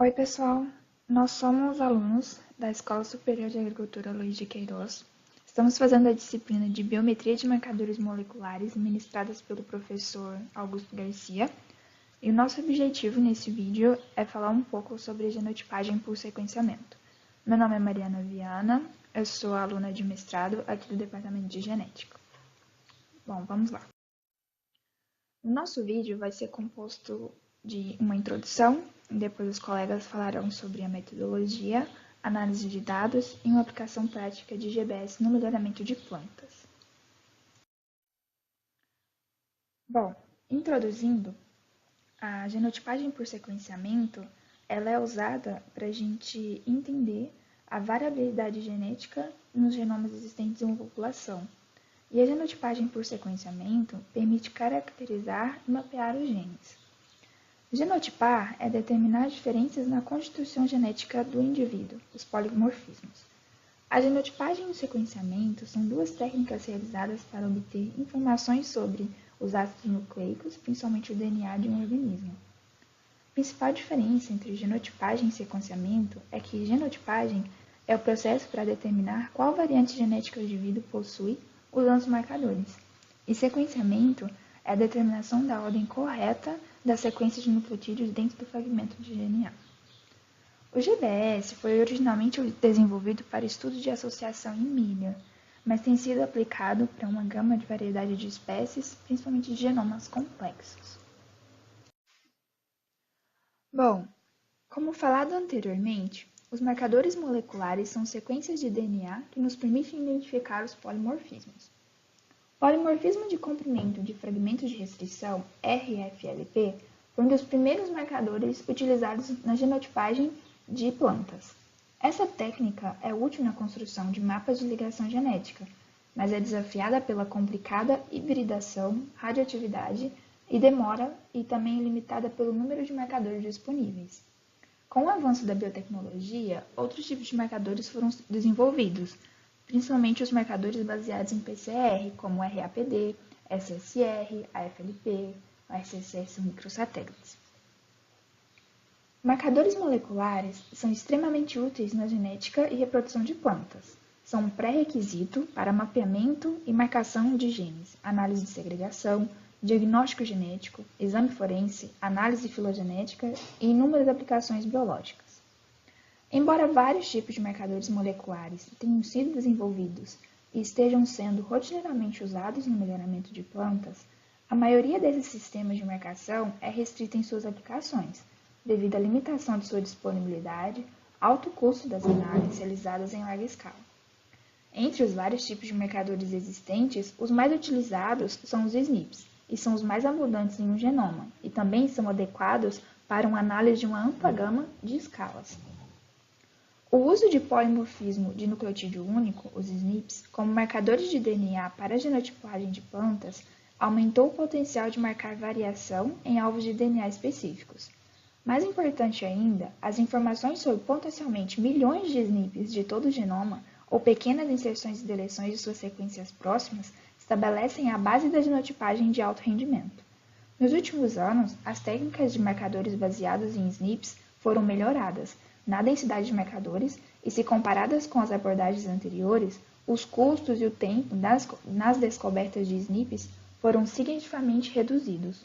Oi, pessoal. Nós somos alunos da Escola Superior de Agricultura Luiz de Queiroz. Estamos fazendo a disciplina de Biometria de Marcadores Moleculares, ministradas pelo professor Augusto Garcia. E o nosso objetivo nesse vídeo é falar um pouco sobre genotipagem por sequenciamento. Meu nome é Mariana Viana, eu sou aluna de mestrado aqui do Departamento de Genética. Bom, vamos lá. O nosso vídeo vai ser composto de uma introdução, depois os colegas falarão sobre a metodologia, análise de dados e uma aplicação prática de GBS no melhoramento de plantas. Bom, introduzindo, a genotipagem por sequenciamento ela é usada para a gente entender a variabilidade genética nos genomas existentes em uma população. E a genotipagem por sequenciamento permite caracterizar e mapear os genes. Genotipar é determinar diferenças na constituição genética do indivíduo, os polimorfismos. A genotipagem e o sequenciamento são duas técnicas realizadas para obter informações sobre os ácidos nucleicos, principalmente o DNA de um organismo. A principal diferença entre genotipagem e sequenciamento é que genotipagem é o processo para determinar qual variante genética o indivíduo possui usando os marcadores, e sequenciamento é a determinação da ordem correta da sequência de nucleotídeos dentro do fragmento de DNA. O GBS foi originalmente desenvolvido para estudos de associação em milho, mas tem sido aplicado para uma gama de variedade de espécies, principalmente de genomas complexos. Bom, como falado anteriormente, os marcadores moleculares são sequências de DNA que nos permitem identificar os polimorfismos. Polimorfismo de comprimento de fragmentos de restrição, RFLP, foi um dos primeiros marcadores utilizados na genotipagem de plantas. Essa técnica é útil na construção de mapas de ligação genética, mas é desafiada pela complicada hibridação, radioatividade e demora, e também limitada pelo número de marcadores disponíveis. Com o avanço da biotecnologia, outros tipos de marcadores foram desenvolvidos, principalmente os marcadores baseados em PCR, como o RAPD, SSR, AFLP, o SSR são microsatélites. Marcadores moleculares são extremamente úteis na genética e reprodução de plantas. São um pré-requisito para mapeamento e marcação de genes, análise de segregação, diagnóstico genético, exame forense, análise filogenética e inúmeras aplicações biológicas. Embora vários tipos de marcadores moleculares tenham sido desenvolvidos e estejam sendo rotineiramente usados no melhoramento de plantas, a maioria desses sistemas de marcação é restrita em suas aplicações, devido à limitação de sua disponibilidade, alto custo das análises realizadas em larga escala. Entre os vários tipos de marcadores existentes, os mais utilizados são os SNPs, e são os mais abundantes em um genoma, e também são adequados para uma análise de uma ampla gama de escalas. O uso de polimorfismo de nucleotídeo único, os SNPs, como marcadores de DNA para a genotipagem de plantas, aumentou o potencial de marcar variação em alvos de DNA específicos. Mais importante ainda, as informações sobre potencialmente milhões de SNPs de todo o genoma ou pequenas inserções e deleções de suas sequências próximas estabelecem a base da genotipagem de alto rendimento. Nos últimos anos, as técnicas de marcadores baseados em SNPs foram melhoradas na densidade de marcadores e, se comparadas com as abordagens anteriores, os custos e o tempo nas descobertas de SNPs foram significativamente reduzidos.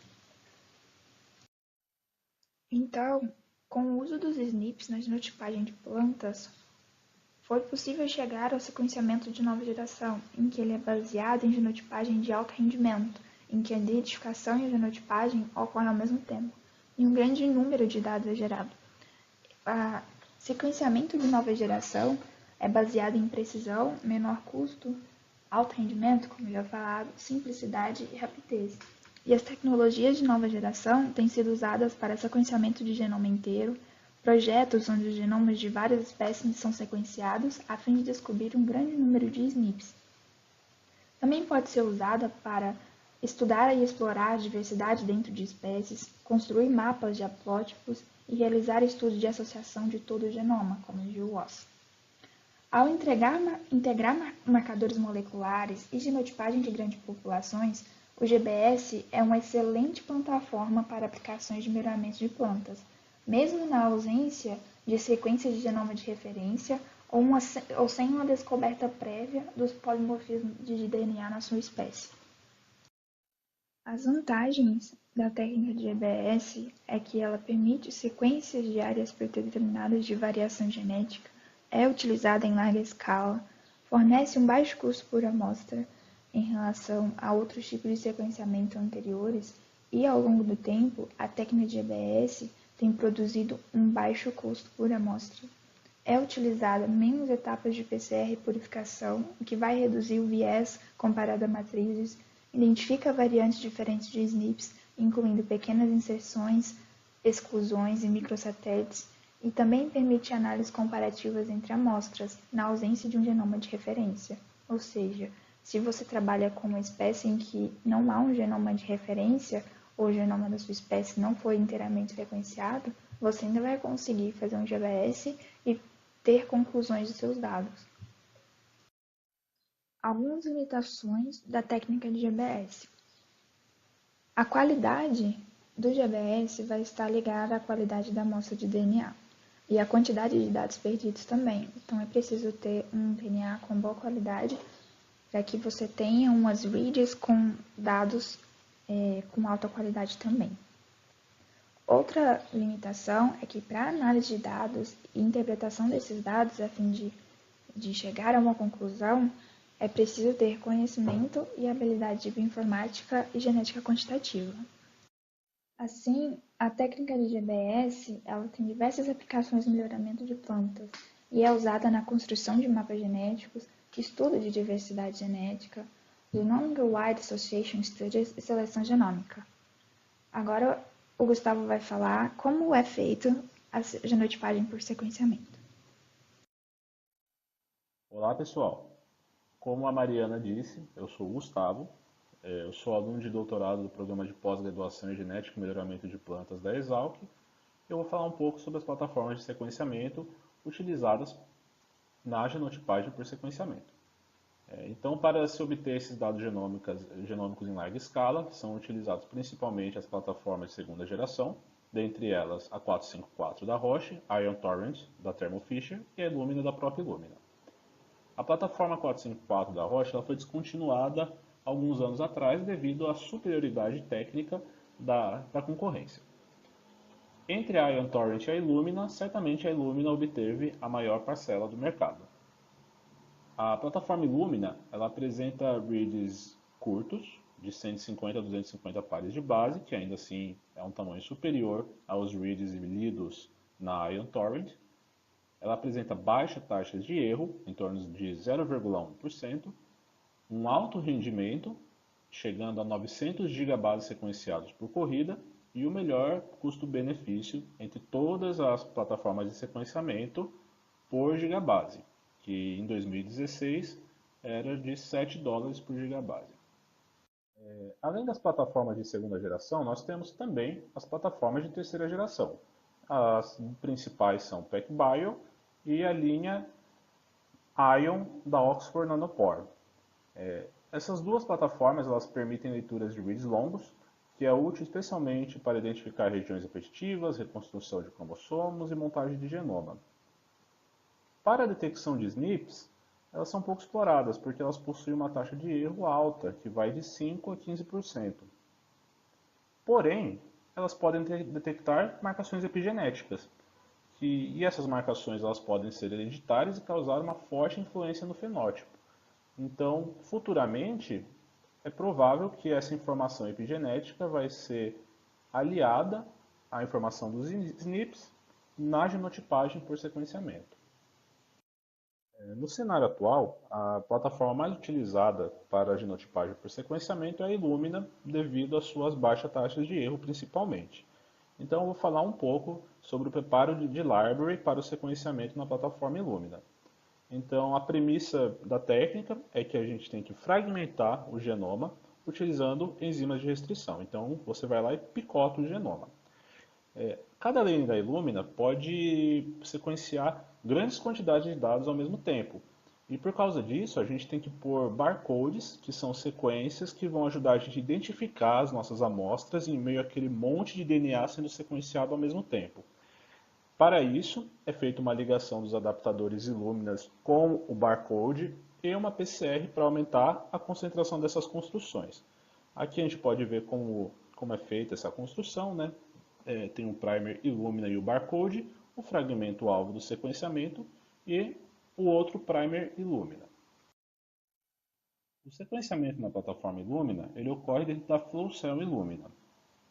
Então, com o uso dos SNPs na genotipagem de plantas, foi possível chegar ao sequenciamento de nova geração, em que ele é baseado em genotipagem de alto rendimento, em que a identificação e a genotipagem ocorrem ao mesmo tempo, e um grande número de dados é gerado. O sequenciamento de nova geração é baseado em precisão, menor custo, alto rendimento, como já falado, simplicidade e rapidez. E as tecnologias de nova geração têm sido usadas para sequenciamento de genoma inteiro, projetos onde os genomas de várias espécies são sequenciados a fim de descobrir um grande número de SNPs. Também pode ser usada para estudar e explorar a diversidade dentro de espécies, construir mapas de haplótipos e realizar estudos de associação de todo o genoma, como o GWAS. Ao integrar marcadores moleculares e genotipagem de grandes populações, o GBS é uma excelente plataforma para aplicações de melhoramento de plantas, mesmo na ausência de sequência de genoma de referência ou sem uma descoberta prévia dos polimorfismos de DNA na sua espécie. As vantagens da técnica de GBS é que ela permite sequências de áreas predeterminadas de variação genética, é utilizada em larga escala, fornece um baixo custo por amostra em relação a outros tipos de sequenciamento anteriores e, ao longo do tempo, a técnica de GBS tem produzido um baixo custo por amostra. É utilizada menos etapas de PCR e purificação, o que vai reduzir o viés comparado a matrizes, identifica variantes diferentes de SNPs, incluindo pequenas inserções, exclusões e microsatélites, e também permite análises comparativas entre amostras, na ausência de um genoma de referência. Ou seja, se você trabalha com uma espécie em que não há um genoma de referência, ou o genoma da sua espécie não foi inteiramente sequenciado, você ainda vai conseguir fazer um GBS e ter conclusões de seus dados. Algumas limitações da técnica de GBS. A qualidade do GBS vai estar ligada à qualidade da amostra de DNA e à quantidade de dados perdidos também. Então, é preciso ter um DNA com boa qualidade para que você tenha umas reads com dados com alta qualidade também. Outra limitação é que para análise de dados e interpretação desses dados a fim de chegar a uma conclusão, é preciso ter conhecimento e habilidade de bioinformática e genética quantitativa. Assim, a técnica de GBS ela tem diversas aplicações no melhoramento de plantas e é usada na construção de mapas genéticos, estudo de diversidade genética, Genomic Wide Association Studies e seleção genômica. Agora, o Gustavo vai falar como é feito a genotipagem por sequenciamento. Olá, pessoal. Como a Mariana disse, eu sou o Gustavo, eu sou aluno de doutorado do Programa de Pós-Graduação em Genética e Melhoramento de Plantas da Exalc. Eu vou falar um pouco sobre as plataformas de sequenciamento utilizadas na genotipagem por sequenciamento. Então, para se obter esses dados genômicos em larga escala, são utilizados principalmente as plataformas de segunda geração, dentre elas a 454 da Roche, a Ion Torrent da Thermo Fisher e a Illumina da própria Illumina. A plataforma 454 da Roche ela foi descontinuada alguns anos atrás devido à superioridade técnica da concorrência. Entre a Ion Torrent e a Illumina, certamente a Illumina obteve a maior parcela do mercado. A plataforma Illumina ela apresenta reads curtos, de 150 a 250 pares de base, que ainda assim é um tamanho superior aos reads lidos na Ion Torrent. Ela apresenta baixa taxa de erro, em torno de 0,1%, um alto rendimento, chegando a 900 GB sequenciados por corrida, e o melhor custo-benefício entre todas as plataformas de sequenciamento por gigabase, que em 2016 era de $7 por gigabase. Além das plataformas de segunda geração, nós temos também as plataformas de terceira geração. As principais são PacBio e a linha Ion da Oxford Nanopore. Essas duas plataformas elas permitem leituras de reads longos, que é útil especialmente para identificar regiões repetitivas, reconstrução de cromossomos e montagem de genoma. Para a detecção de SNPs, elas são pouco exploradas, porque elas possuem uma taxa de erro alta, que vai de 5% a 15%. Porém, elas podem detectar marcações epigenéticas, e essas marcações elas podem ser hereditárias e causar uma forte influência no fenótipo. Então, futuramente, é provável que essa informação epigenética vai ser aliada à informação dos SNPs na genotipagem por sequenciamento. No cenário atual, a plataforma mais utilizada para a genotipagem por sequenciamento é a Illumina, devido às suas baixas taxas de erro principalmente. Então eu vou falar um pouco sobre o preparo de library para o sequenciamento na plataforma Illumina. Então a premissa da técnica é que a gente tem que fragmentar o genoma utilizando enzimas de restrição. Então você vai lá e picota o genoma. Cada lane da Illumina pode sequenciar grandes quantidades de dados ao mesmo tempo. E por causa disso, a gente tem que pôr barcodes, que são sequências que vão ajudar a gente a identificar as nossas amostras em meio àquele monte de DNA sendo sequenciado ao mesmo tempo. Para isso, é feita uma ligação dos adaptadores Illuminas com o barcode e uma PCR para aumentar a concentração dessas construções. Aqui a gente pode ver como é feita essa construção, né? Tem o primer Illumina e o barcode, o fragmento alvo do sequenciamento e o outro primer Illumina. O sequenciamento na plataforma Illumina ele ocorre dentro da Flow Cell Illumina.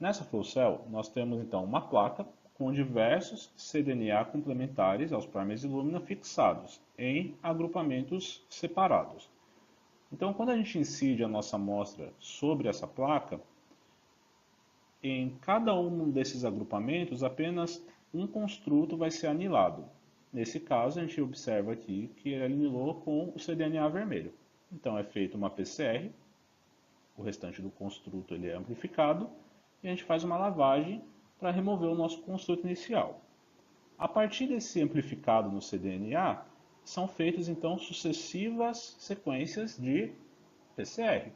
Nessa Flow Cell, nós temos então uma placa com diversos cDNA complementares aos primers Illumina fixados em agrupamentos separados. Então, quando a gente incide a nossa amostra sobre essa placa, em cada um desses agrupamentos, apenas um construto vai ser anilado. Nesse caso, a gente observa aqui que ele anilou com o cDNA vermelho. Então, é feita uma PCR, o restante do construto ele é amplificado, e a gente faz uma lavagem para remover o nosso construto inicial. A partir desse amplificado no cDNA, são feitas então sucessivas sequências de PCR.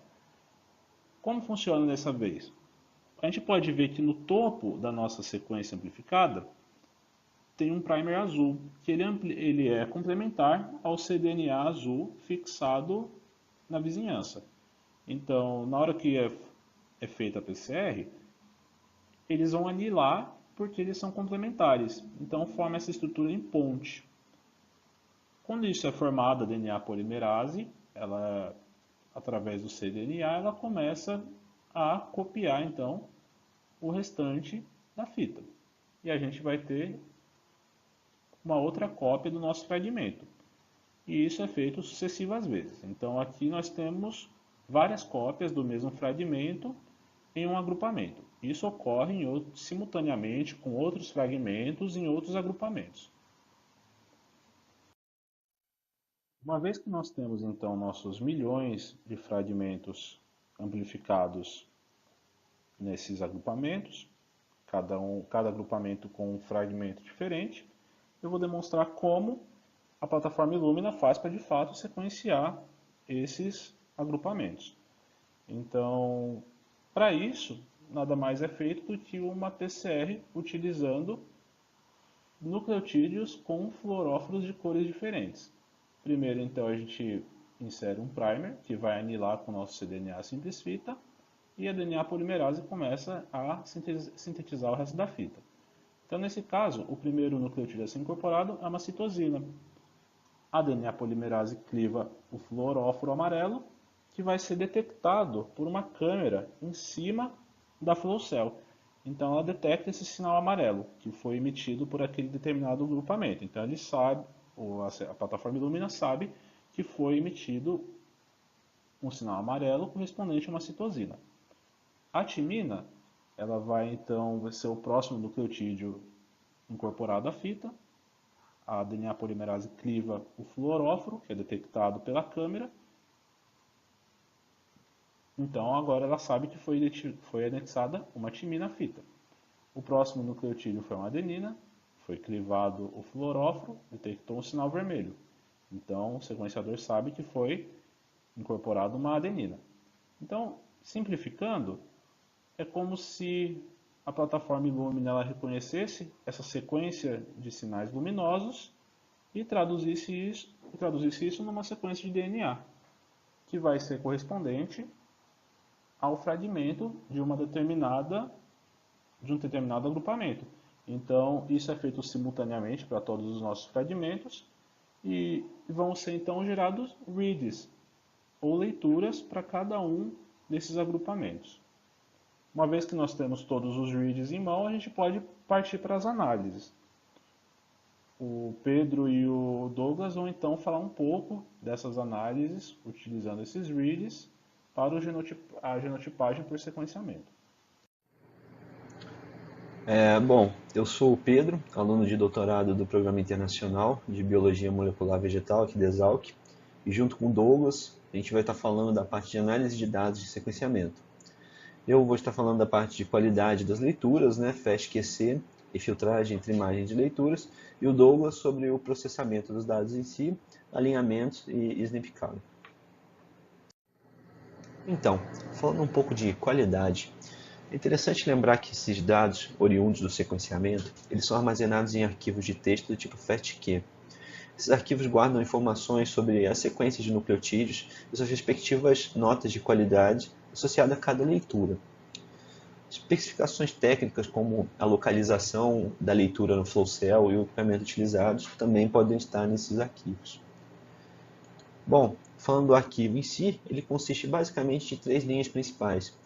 Como funciona dessa vez? A gente pode ver que no topo da nossa sequência amplificada tem um primer azul, que ele é complementar ao cDNA azul fixado na vizinhança. Então, na hora que é feita a PCR, eles vão anilar porque eles são complementares. Então, forma essa estrutura em ponte. Quando isso é formado, a DNA polimerase, ela, através do cDNA, ela começa a copiar, então, o restante da fita. E a gente vai ter uma outra cópia do nosso fragmento. E isso é feito sucessivas vezes. Então, aqui nós temos várias cópias do mesmo fragmento em um agrupamento. Isso ocorre simultaneamente com outros fragmentos em outros agrupamentos. Uma vez que nós temos então nossos milhões de fragmentos amplificados nesses agrupamentos, cada agrupamento com um fragmento diferente, eu vou demonstrar como a plataforma Illumina faz para de fato sequenciar esses agrupamentos. Então, para isso, nada mais é feito do que uma PCR utilizando nucleotídeos com fluoróforos de cores diferentes. Primeiro, então, a gente insere um primer, que vai anilar com o nosso cDNA simples fita, e a DNA polimerase começa a sintetizar o resto da fita. Então, nesse caso, o primeiro nucleotídeo a ser incorporado é uma citosina. A DNA polimerase cliva o fluoróforo amarelo, que vai ser detectado por uma câmera em cima da flow cell. Então, ela detecta esse sinal amarelo, que foi emitido por aquele determinado grupamento. Então, ele sabe, a plataforma Illumina sabe que foi emitido um sinal amarelo correspondente a uma citosina. A timina, ela vai ser o próximo nucleotídeo incorporado à fita. A DNA polimerase cliva o fluoróforo, que é detectado pela câmera. Então, agora ela sabe que foi anexada uma timina à fita. O próximo nucleotídeo foi uma adenina, foi clivado o fluoróforo, detectou um sinal vermelho. Então, o sequenciador sabe que foi incorporado uma adenina. Então, simplificando, é como se a plataforma Illumina ela reconhecesse essa sequência de sinais luminosos e traduzisse isso numa sequência de DNA, que vai ser correspondente ao fragmento de um determinado agrupamento. Então, isso é feito simultaneamente para todos os nossos fragmentos e vão ser então gerados reads, ou leituras para cada um desses agrupamentos. Uma vez que nós temos todos os reads em mão, a gente pode partir para as análises. O Pedro e o Douglas vão então falar um pouco dessas análises, utilizando esses reads, para a genotipagem por sequenciamento. Bom, eu sou o Pedro, aluno de doutorado do Programa Internacional de Biologia Molecular Vegetal aqui da Exalc, e junto com o Douglas, a gente vai estar falando da parte de análise de dados de sequenciamento. Eu vou estar falando da parte de qualidade das leituras, FAST-QC e filtragem entre imagens de leituras, e o Douglas sobre o processamento dos dados em si, alinhamentos e snip count. Então, falando um pouco de qualidade, É interessante lembrar que esses dados oriundos do sequenciamento, eles são armazenados em arquivos de texto do tipo FASTQ. Esses arquivos guardam informações sobre as sequências de nucleotídeos e suas respectivas notas de qualidade associadas a cada leitura. Especificações técnicas como a localização da leitura no flow cell e o equipamento utilizado também podem estar nesses arquivos. Bom, falando do arquivo em si, ele consiste basicamente de 3 linhas principais.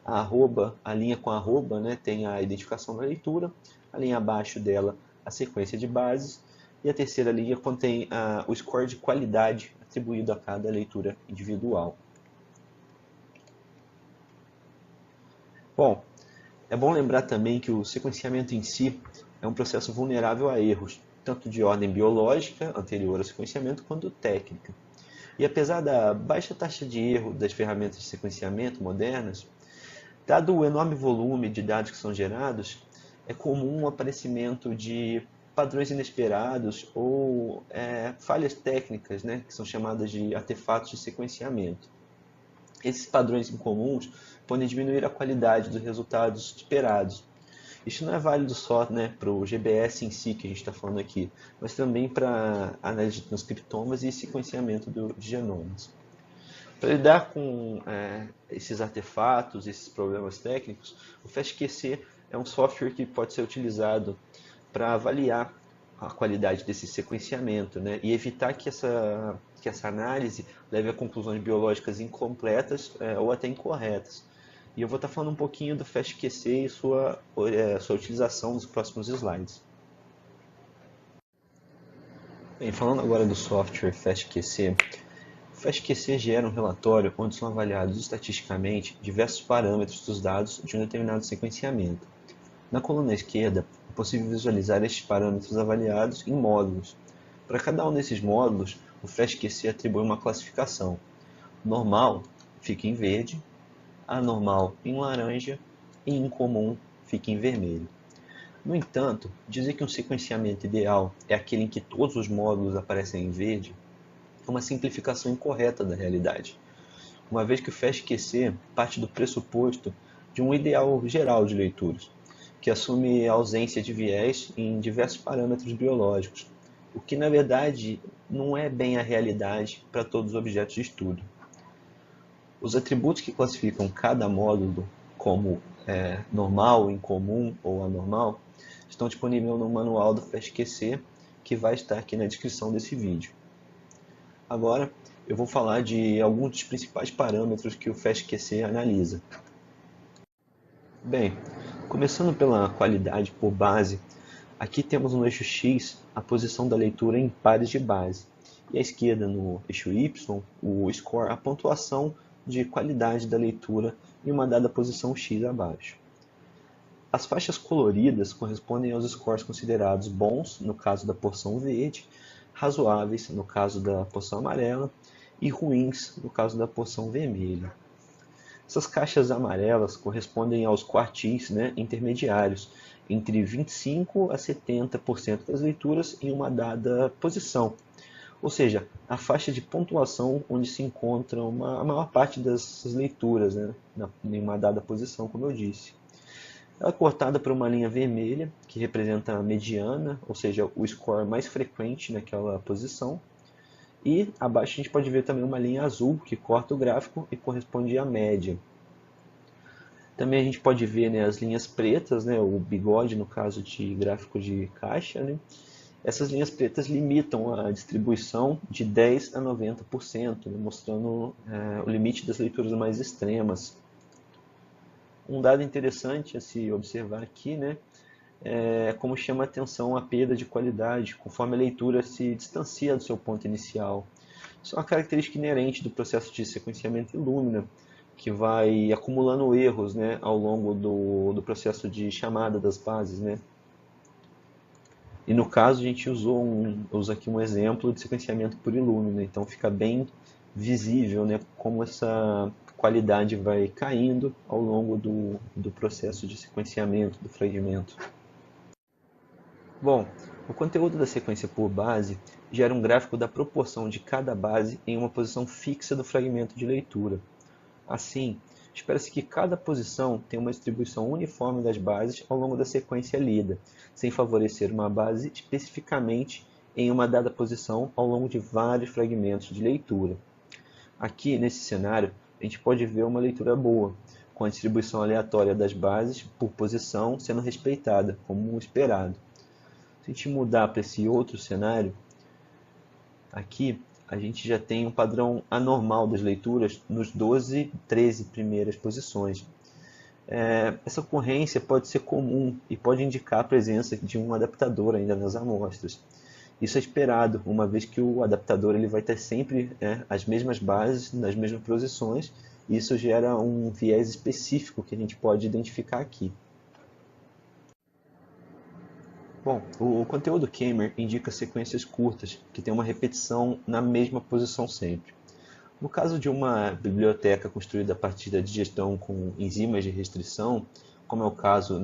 A linha com arroba, né, tem a identificação da leitura, a linha abaixo dela a sequência de bases, e a terceira linha contém o score de qualidade atribuído a cada leitura individual. Bom, é bom lembrar também que o sequenciamento em si é um processo vulnerável a erros, tanto de ordem biológica, anterior ao sequenciamento, quanto técnica. E apesar da baixa taxa de erro das ferramentas de sequenciamento modernas, dado o enorme volume de dados que são gerados, é comum o aparecimento de padrões inesperados ou falhas técnicas, né, que são chamadas de artefatos de sequenciamento. Esses padrões incomuns podem diminuir a qualidade dos resultados esperados. Isso não é válido só, né, para o GBS em si, que a gente está falando aqui, mas também para análise de transcriptomas e sequenciamento de genomas. Para lidar com esses artefatos, esses problemas técnicos, o FastQC é um software que pode ser utilizado para avaliar a qualidade desse sequenciamento, né, e evitar que essa análise leve a conclusões biológicas incompletas ou até incorretas. E eu vou estar falando um pouquinho do FastQC e sua utilização nos próximos slides. Bem, falando agora do software FastQC, o FastQC gera um relatório onde são avaliados estatisticamente diversos parâmetros dos dados de um determinado sequenciamento. Na coluna esquerda, é possível visualizar estes parâmetros avaliados em módulos. Para cada um desses módulos, o FastQC atribui uma classificação. Normal fica em verde, anormal em laranja e incomum fica em vermelho. No entanto, dizer que um sequenciamento ideal é aquele em que todos os módulos aparecem em verde é uma simplificação incorreta da realidade, uma vez que o FastQC parte do pressuposto de um ideal geral de leituras, que assume a ausência de viés em diversos parâmetros biológicos, o que na verdade não é bem a realidade para todos os objetos de estudo. Os atributos que classificam cada módulo como normal, incomum ou anormal estão disponíveis no manual do FastQC, que vai estar aqui na descrição desse vídeo. Agora, eu vou falar de alguns dos principais parâmetros que o FastQC analisa. Bem, começando pela qualidade por base, aqui temos no eixo X a posição da leitura em pares de base, e à esquerda, no eixo Y, o score, a pontuação de qualidade da leitura em uma dada posição X abaixo. As faixas coloridas correspondem aos scores considerados bons, no caso da porção verde, razoáveis, no caso da porção amarela, e ruins, no caso da porção vermelha. Essas caixas amarelas correspondem aos quartis, né, intermediários, entre 25% a 70% das leituras em uma dada posição. Ou seja, a faixa de pontuação onde se encontra a maior parte das leituras, né, em uma dada posição, como eu disse. Ela é cortada por uma linha vermelha, que representa a mediana, ou seja, o score mais frequente naquela posição. E abaixo a gente pode ver também uma linha azul, que corta o gráfico e corresponde à média. Também a gente pode ver, né, as linhas pretas, né, o bigode no caso de gráfico de caixa, né. Essas linhas pretas limitam a distribuição de 10% a 90%, né, mostrando o limite das leituras mais extremas. Um dado interessante a se observar aqui, né, é como chama a atenção a perda de qualidade, conforme a leitura se distancia do seu ponto inicial. Isso é uma característica inerente do processo de sequenciamento Illumina, que vai acumulando erros, né, ao longo do processo de chamada das bases, né. E no caso a gente usa aqui um exemplo de sequenciamento por Illumina, então fica bem visível, né, como essa qualidade vai caindo ao longo do processo de sequenciamento do fragmento. Bom, o conteúdo da sequência por base gera um gráfico da proporção de cada base em uma posição fixa do fragmento de leitura. Assim, espera-se que cada posição tenha uma distribuição uniforme das bases ao longo da sequência lida, sem favorecer uma base especificamente em uma dada posição ao longo de vários fragmentos de leitura. Aqui, nesse cenário, a gente pode ver uma leitura boa, com a distribuição aleatória das bases por posição sendo respeitada, como esperado. Se a gente mudar para esse outro cenário, aqui a gente já tem um padrão anormal das leituras nos 12, 13 primeiras posições. Essa ocorrência pode ser comum e pode indicar a presença de um adaptador ainda nas amostras. Isso é esperado, uma vez que o adaptador ele vai ter sempre as mesmas bases, nas mesmas posições, e isso gera um viés específico que a gente pode identificar aqui. Bom, o conteúdo K-mer indica sequências curtas, que tem uma repetição na mesma posição sempre. No caso de uma biblioteca construída a partir da digestão com enzimas de restrição, como é o caso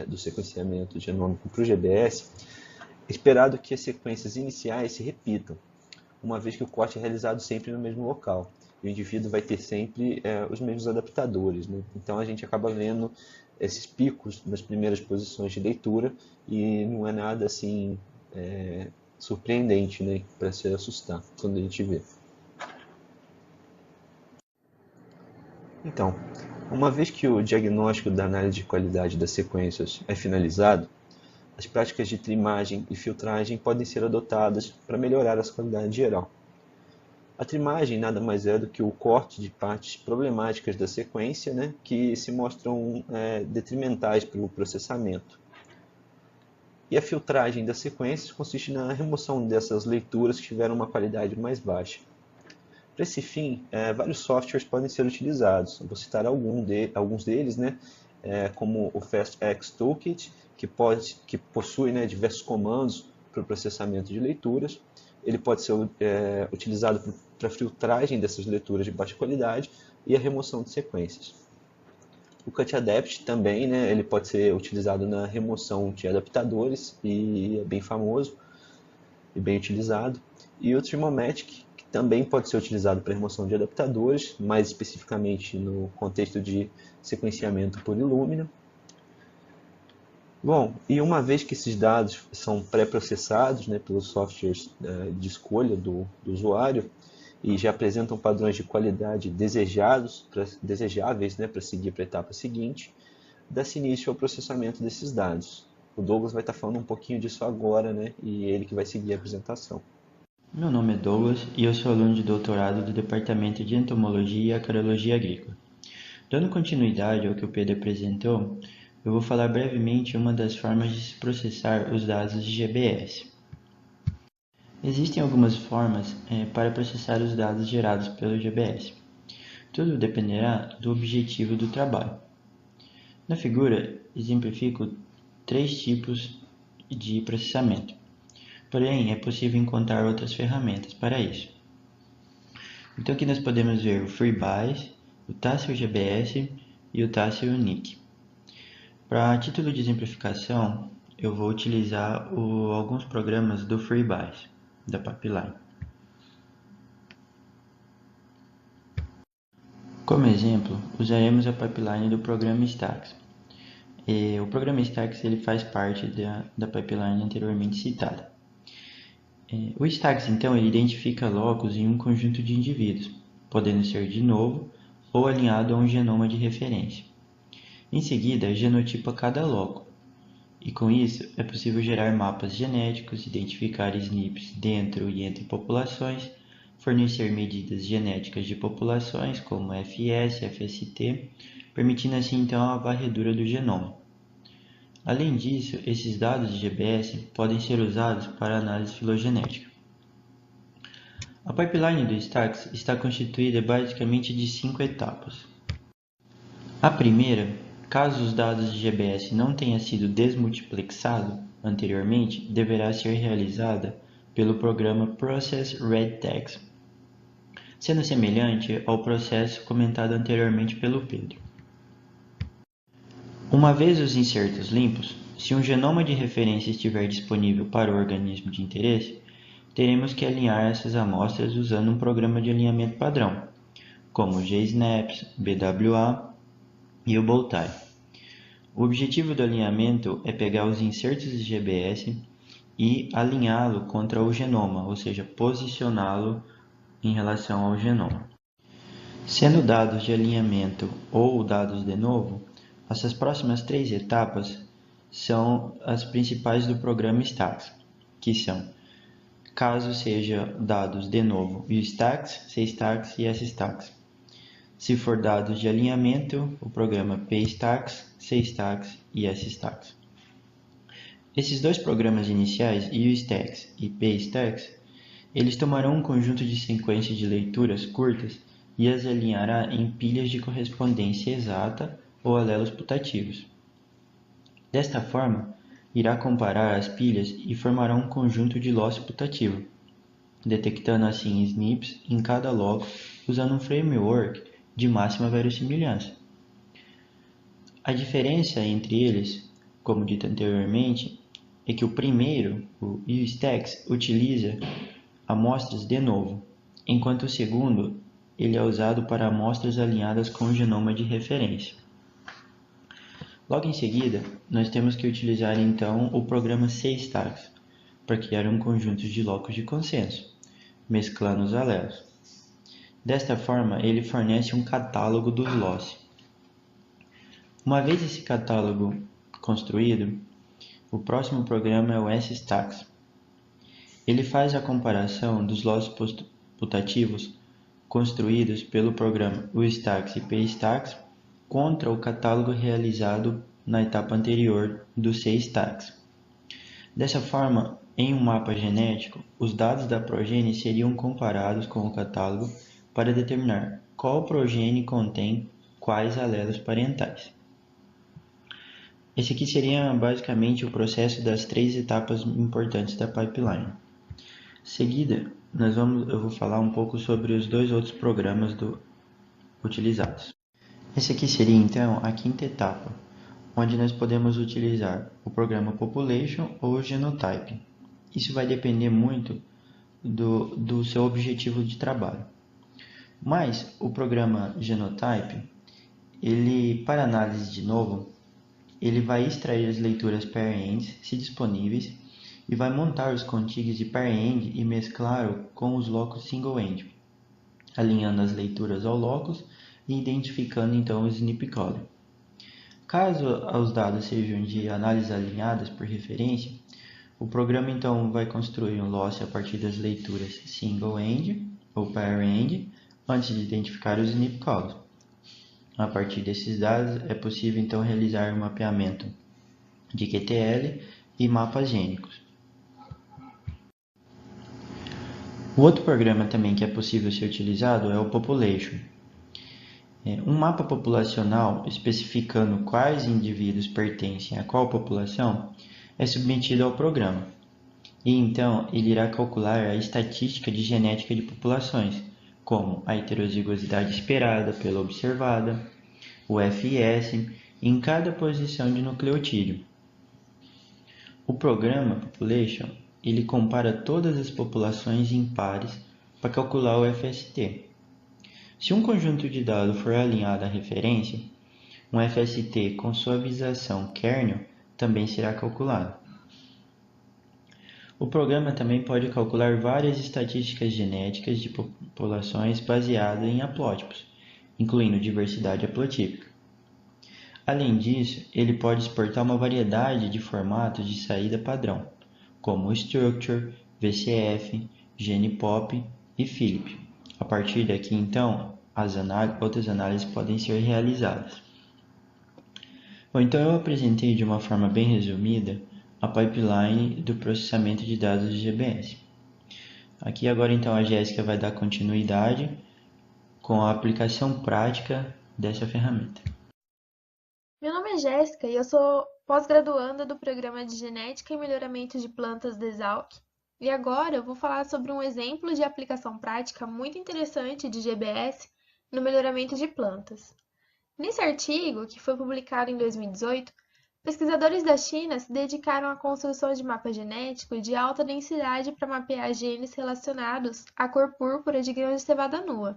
do sequenciamento genômico para o GBS, é esperado que as sequências iniciais se repitam, uma vez que o corte é realizado sempre no mesmo local. E o indivíduo vai ter sempre os mesmos adaptadores. Então a gente acaba vendo esses picos nas primeiras posições de leitura e não é nada assim surpreendente, para se assustar quando a gente vê. Então, uma vez que o diagnóstico da análise de qualidade das sequências é finalizado, as práticas de trimagem e filtragem podem ser adotadas para melhorar a qualidade geral. A trimagem nada mais é do que o corte de partes problemáticas da sequência, que se mostram detrimentais para o processamento. E a filtragem das sequências consiste na remoção dessas leituras que tiveram uma qualidade mais baixa. Para esse fim, vários softwares podem ser utilizados. Eu vou citar alguns deles, como o FastX Toolkit, que possui diversos comandos para o processamento de leituras. Ele pode ser utilizado para a filtragem dessas leituras de baixa qualidade e a remoção de sequências. O CutAdapt também, ele pode ser utilizado na remoção de adaptadores e é bem famoso e bem utilizado. E o Trimomatic, que também pode ser utilizado para remoção de adaptadores, mais especificamente no contexto de sequenciamento por Illumina. Bom, e uma vez que esses dados são pré-processados pelos softwares de escolha do usuário e já apresentam padrões de qualidade desejáveis para seguir para a etapa seguinte, dá-se início ao processamento desses dados. O Douglas vai estar falando um pouquinho disso agora, e ele que vai seguir a apresentação. Meu nome é Douglas e eu sou aluno de doutorado do Departamento de Entomologia e Acarologia Agrícola. Dando continuidade ao que o Pedro apresentou, eu vou falar brevemente uma das formas de se processar os dados de GBS. Existem algumas formas para processar os dados gerados pelo GBS. Tudo dependerá do objetivo do trabalho. Na figura, exemplifico 3 tipos de processamento. Porém, é possível encontrar outras ferramentas para isso. Então aqui nós podemos ver o FreeBayes, o Tacil GBS e o Tacil Unique. Para título de exemplificação, eu vou utilizar alguns programas do FreeBayes, da Pipeline. Como exemplo, usaremos a pipeline do programa Stax. O programa Stax ele faz parte da pipeline anteriormente citada. O Stax, então, ele identifica locos em um conjunto de indivíduos, podendo ser de novo ou alinhado a um genoma de referência. Em seguida, genotipa cada loco, e com isso é possível gerar mapas genéticos, identificar SNPs dentro e entre populações, fornecer medidas genéticas de populações como FS, FST, permitindo assim então a varredura do genoma. Além disso, esses dados de GBS podem ser usados para análise filogenética. A pipeline do Stax está constituída basicamente de 5 etapas. A primeira, caso os dados de GBS não tenham sido desmultiplexados anteriormente, deverá ser realizada pelo programa ProcessRedText, sendo semelhante ao processo comentado anteriormente pelo Pedro. Uma vez os insertos limpos, se um genoma de referência estiver disponível para o organismo de interesse, teremos que alinhar essas amostras usando um programa de alinhamento padrão, como o GSNAPS, BWA e o Bowtie. O objetivo do alinhamento é pegar os insertos de GBS e alinhá-lo contra o genoma, ou seja, posicioná-lo em relação ao genoma. Sendo dados de alinhamento ou dados de novo, essas próximas 3 etapas são as principais do programa Stacks, que são, caso seja dados de novo, U-Stacks, C-Stacks e S-Stacks. Se for dados de alinhamento, o programa P-Stacks, C-Stacks e S-Stacks. Esses dois programas iniciais, U-Stacks e P-Stacks, eles tomarão um conjunto de sequências de leituras curtas e as alinhará em pilhas de correspondência exata ou alelos putativos. Desta forma, irá comparar as pilhas e formará um conjunto de loss putativo, detectando assim SNPs em cada logo usando um framework de máxima verossimilhança. A diferença entre eles, como dito anteriormente, é que o primeiro, o U-Stacks, utiliza amostras de novo, enquanto o segundo ele é usado para amostras alinhadas com o genoma de referência. Logo em seguida, nós temos que utilizar então o programa C-Stacks para criar um conjunto de locos de consenso, mesclando os alelos. Desta forma, ele fornece um catálogo dos loss. Uma vez esse catálogo construído, o próximo programa é o S-Stacks. Ele faz a comparação dos loss putativos construídos pelo programa U-Stacks e P-Stacks contra o catálogo realizado na etapa anterior do C-Stacks. Dessa forma, em um mapa genético, os dados da progênie seriam comparados com o catálogo para determinar qual progênie contém quais alelos parentais. Esse aqui seria basicamente o processo das 3 etapas importantes da pipeline. Em seguida, eu vou falar um pouco sobre os 2 outros programas utilizados. Esse aqui seria então a 5ª etapa, onde nós podemos utilizar o programa Population ou o Genotype. Isso vai depender muito do seu objetivo de trabalho. Mas o programa Genotype, para análise de novo, ele vai extrair as leituras pair-end, se disponíveis, e vai montar os contigs de pair-end e mesclar com os locus single-end, alinhando as leituras ao locus e identificando então o SNP caller. Caso os dados sejam de análise alinhadas por referência, o programa então vai construir um loss a partir das leituras single-end ou pair-end antes de identificar os SNP callers. A partir desses dados, é possível então realizar um mapeamento de QTL e mapas gênicos. O outro programa também que é possível ser utilizado é o Population. Um mapa populacional especificando quais indivíduos pertencem a qual população é submetido ao programa. E então ele irá calcular a estatística de genética de populações, como a heterozigosidade esperada pela observada, o FIS, em cada posição de nucleotídeo. O programa Population ele compara todas as populações em pares para calcular o FST. Se um conjunto de dados for alinhado à referência, um FST com suavização kernel também será calculado. O programa também pode calcular várias estatísticas genéticas de populações baseadas em haplótipos, incluindo diversidade haplotípica. Além disso, ele pode exportar uma variedade de formatos de saída padrão, como Structure, VCF, GenePop e Philip. A partir daqui, então, outras análises podem ser realizadas. Bom, então eu apresentei de uma forma bem resumida a pipeline do processamento de dados de GBS. Aqui agora, então, a Jéssica vai dar continuidade com a aplicação prática dessa ferramenta. Meu nome é Jéssica e eu sou pós-graduanda do Programa de Genética e Melhoramento de Plantas da Exalc. E agora eu vou falar sobre um exemplo de aplicação prática muito interessante de GBS no melhoramento de plantas. Nesse artigo, que foi publicado em 2018, pesquisadores da China se dedicaram à construção de mapa genético de alta densidade para mapear genes relacionados à cor púrpura de grãos de cevada nua.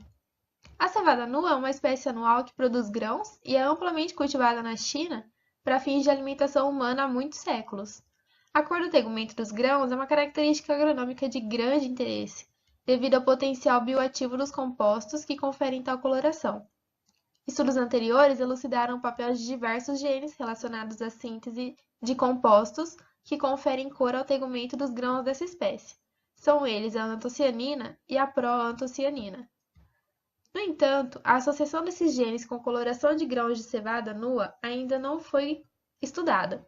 A cevada nua é uma espécie anual que produz grãos e é amplamente cultivada na China para fins de alimentação humana há muitos séculos. A cor do tegumento dos grãos é uma característica agronômica de grande interesse, devido ao potencial bioativo dos compostos que conferem tal coloração. Estudos anteriores elucidaram o papel de diversos genes relacionados à síntese de compostos que conferem cor ao tegumento dos grãos dessa espécie. São eles a antocianina e a proantocianina. No entanto, a associação desses genes com coloração de grãos de cevada nua ainda não foi estudada.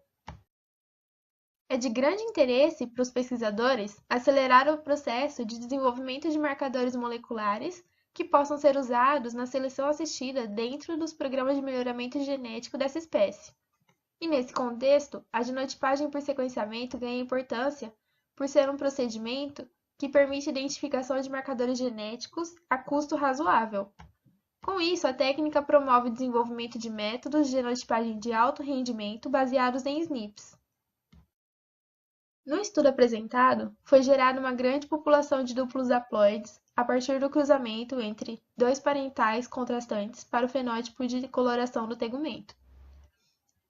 É de grande interesse para os pesquisadores acelerar o processo de desenvolvimento de marcadores moleculares que possam ser usados na seleção assistida dentro dos programas de melhoramento genético dessa espécie. E nesse contexto, a genotipagem por sequenciamento ganha importância por ser um procedimento que permite a identificação de marcadores genéticos a custo razoável. Com isso, a técnica promove o desenvolvimento de métodos de genotipagem de alto rendimento baseados em SNPs. No estudo apresentado, foi gerada uma grande população de duplos haploides a partir do cruzamento entre dois parentais contrastantes para o fenótipo de coloração do tegumento.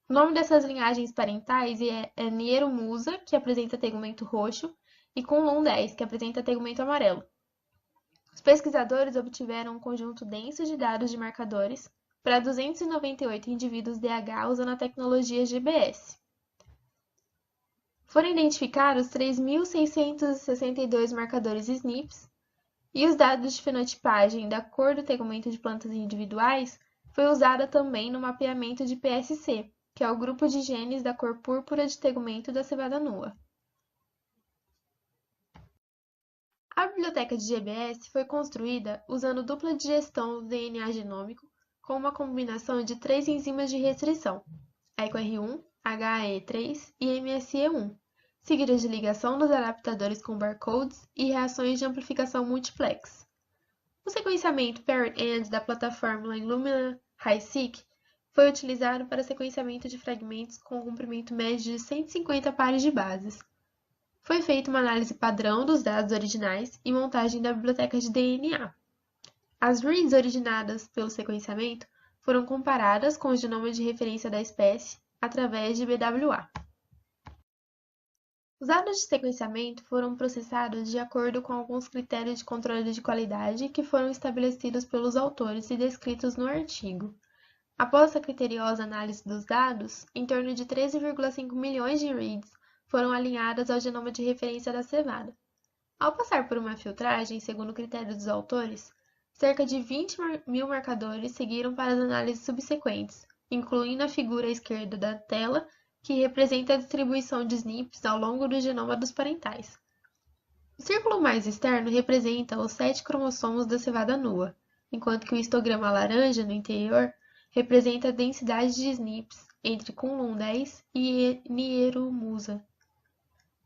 O nome dessas linhagens parentais é Nierumusa, que apresenta tegumento roxo, e Kunlun 10, que apresenta tegumento amarelo. Os pesquisadores obtiveram um conjunto denso de dados de marcadores para 298 indivíduos DH usando a tecnologia GBS. Foram identificados 3.662 marcadores SNPs e os dados de fenotipagem da cor do tegumento de plantas individuais foi usada também no mapeamento de PSC, que é o grupo de genes da cor púrpura de tegumento da cevada nua. A biblioteca de GBS foi construída usando dupla digestão do DNA genômico com uma combinação de 3 enzimas de restrição, EcoR1, HAE3 e MSE1, seguidas de ligação dos adaptadores com barcodes e reações de amplificação multiplex. O sequenciamento pair-end da plataforma Illumina HiSeq foi utilizado para sequenciamento de fragmentos com comprimento médio de 150 pares de bases. Foi feita uma análise padrão dos dados originais e montagem da biblioteca de DNA. As reads originadas pelo sequenciamento foram comparadas com o genoma de referência da espécie através de BWA. Os dados de sequenciamento foram processados de acordo com alguns critérios de controle de qualidade que foram estabelecidos pelos autores e descritos no artigo. Após essa criteriosa análise dos dados, em torno de 13,5 milhões de reads foram alinhadas ao genoma de referência da cevada. Ao passar por uma filtragem, segundo o critério dos autores, cerca de 20 mil marcadores seguiram para as análises subsequentes, incluindo a figura à esquerda da tela, que representa a distribuição de SNPs ao longo do genoma dos parentais. O círculo mais externo representa os 7 cromossomos da cevada nua, enquanto que o histograma laranja no interior representa a densidade de SNPs entre Kunlun 10 e Nierumusa.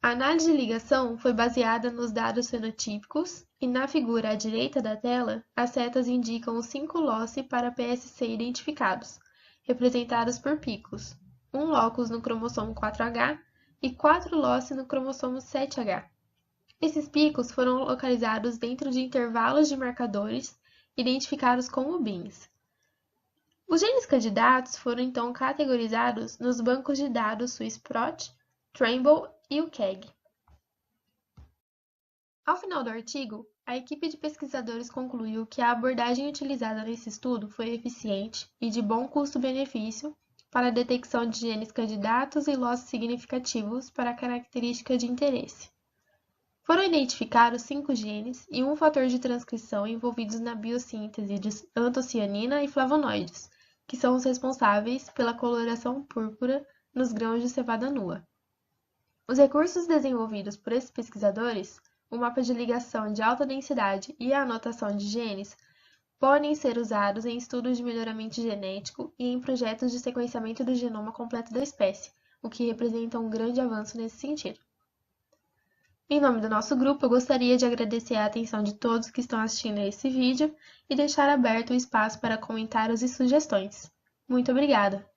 A análise de ligação foi baseada nos dados fenotípicos e na figura à direita da tela, as setas indicam os 5 loci para PSC identificados, representados por picos, um locus no cromossomo 4H e 4 loci no cromossomo 7H. Esses picos foram localizados dentro de intervalos de marcadores identificados como bins. Os genes candidatos foram então categorizados nos bancos de dados SwissProt, Trimble e o KEGG. Ao final do artigo, a equipe de pesquisadores concluiu que a abordagem utilizada nesse estudo foi eficiente e de bom custo-benefício para a detecção de genes candidatos e losses significativos para a característica de interesse. Foram identificados 5 genes e um fator de transcrição envolvidos na biossíntese de antocianina e flavonoides, que são os responsáveis pela coloração púrpura nos grãos de cevada nua. Os recursos desenvolvidos por esses pesquisadores, o mapa de ligação de alta densidade e a anotação de genes, podem ser usados em estudos de melhoramento genético e em projetos de sequenciamento do genoma completo da espécie, o que representa um grande avanço nesse sentido. Em nome do nosso grupo, eu gostaria de agradecer a atenção de todos que estão assistindo a esse vídeo e deixar aberto o espaço para comentários e sugestões. Muito obrigada!